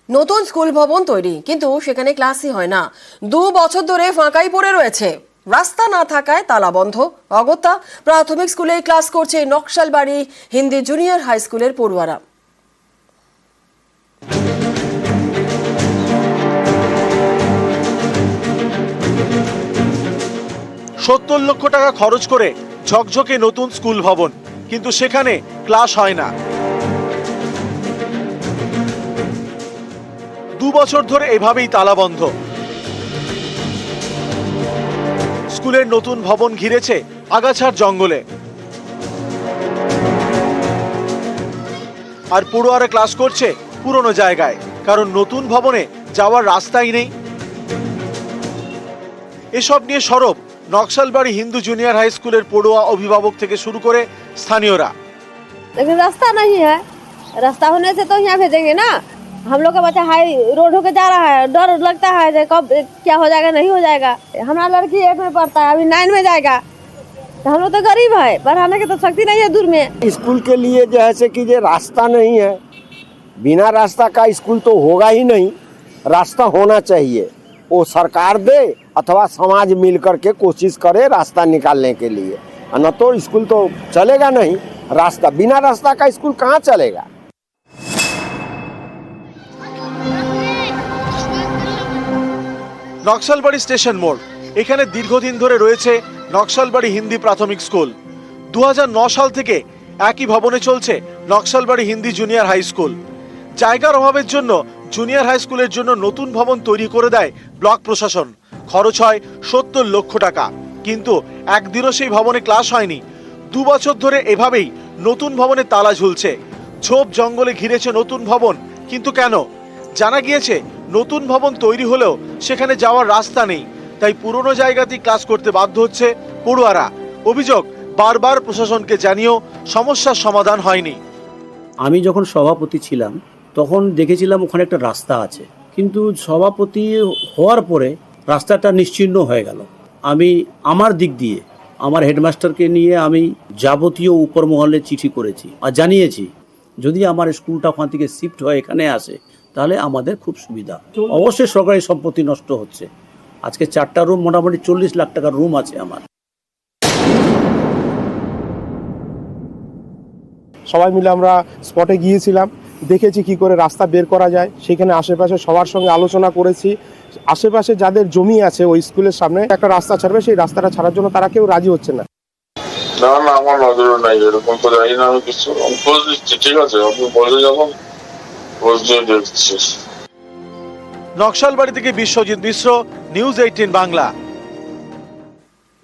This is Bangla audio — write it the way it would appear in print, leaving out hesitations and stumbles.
নতুন স্কুল ভবন তৈরি, কিন্তু সেখানে ক্লাসই হয় না। 2 বছর ধরে ফাঁকাই পড়ে রয়েছে। রাস্তা না থাকায় তালা বন্ধ। অগত্যা প্রাথমিক স্কুলে ক্লাস করছে নকশালবাড়ি হিন্দি জুনিয়র হাই স্কুলের পড়ুয়ারা। 70 লক্ষ টাকা খরচ করে ঝকঝকে নতুন স্কুল ভবন, কিন্তু সেখানে ক্লাস হয় না। 2 বছর ধরে এভাবেই তালাবন্ধ। স্কুলের নতুন ভবন ঘিরেছে আগাছার জঙ্গলে, আর পড়ুয়ারা ক্লাস করছে পুরনো জায়গায়, কারণ নতুন ভবনে যাওয়ার রাস্তাই নেই। এসব নিয়ে সরব নকশালবাড়ি হিন্দু জুনিয়র হাই স্কুলের পড়ুয়া, অভিভাবক থেকে শুরু করে স্থানীয়রা। लेकिन रास्ता नहीं है, रास्ता होने से तो यहाँ भेजेंगे ना। हम लोग का बच्चा हाई रोड होके जा रहा है, डर लगता है कि कब क्या हो जाएगा, नहीं हो जाएगा। हमारा लड़की 8 में पढ़ता है, अभी 9 में जाएगा, तो हम लोग तो गरीब है, पढ़ाने की तो शक्ति नहीं है दूर में। स्कूल के लिए जैसे कि ये रास्ता नहीं है, बिना रास्ता का स्कूल तो होगा ही नहीं। रास्ता होना चाहिए, वो सरकार दे अथवा समाज मिल करके कोशिश करे रास्ता निकालने के लिए, न तो स्कूल तो चलेगा नहीं। रास्ता, बिना रास्ता का स्कूल कहाँ चलेगा। নকশালবাড়ি স্টেশন মোড়, এখানে দীর্ঘদিন ধরে রয়েছে নকশালবাড়ি হিন্দি প্রাথমিক স্কুল। 2009 সাল থেকে একই ভবনে চলছে Naxalbari Hindi junior high school. জায়গার অভাবের জন্য জুনিয়র হাই স্কুলের জন্য নতুন ভবন তৈরি করে দেয় ব্লক প্রশাসন। খরচ হয় 70 লক্ষ টাকা, কিন্তু একদিনও সেই ভবনে ক্লাস হয়নি। 2 বছর ধরে এভাবেই নতুন ভবনে তালা ঝুলছে। ঝোপ জঙ্গলে ঘিরেছে নতুন ভবন, কিন্তু কেন? জানা গিয়েছে নতুন ভবন তৈরি হলেও সেখানে যাওয়ার রাস্তা নেই, তাই পুরনো জায়গাতেই ক্লাস করতে বাধ্য হচ্ছে পড়ুয়ারা। অভিযোগ, বারবার প্রশাসনকে জানিয়েও সমস্যার সমাধান হয়নি। আমি যখন সভাপতি ছিলাম তখন দেখেছিলাম ওখানে একটা রাস্তা আছে, কিন্তু সভাপতি হওয়ার পরে রাস্তাটা নিশ্চিহ্ন হয়ে গেল। আমি আমার দিক দিয়ে আমার হেডমাস্টারকে নিয়ে আমি যাবতীয় উপর মহলে চিঠি করেছি আর জানিয়েছি, যদি আমার স্কুলটা ওখান থেকে শিফট হয়ে এখানে আসে তাহলে আমাদের খুব সুবিধা। অবশ্যই সরকারি সম্পত্তি নষ্ট হচ্ছে। আজকে 4টা রুম, মোটামুটি 40 লাখ টাকার রুম আছে আমার। সবাই মিলে আমরা স্পটে গিয়েছিলাম, দেখেছি কি করে রাস্তা বের করা যায়। সেখানে আশেপাশে সবার সঙ্গে আলোচনা করেছি। আশেপাশে যাদের জমি আছে ওই স্কুলের সামনে একটা রাস্তা ছাড়বে, সেই রাস্তাটা ছাড়ার জন্য তারা কেউ রাজি হচ্ছে না। না না, আমার নজরে নাই, এরকম তো জানি না আমি কিছু। খোঁজ দিচ্ছি, ঠিক আছে, আপনি বলে যাবেন, খোঁজ দিয়ে দেখছি। নকশালবাড়ি থেকে বিশ্বজিৎ মিশ্র, নিউজ 18 বাংলা।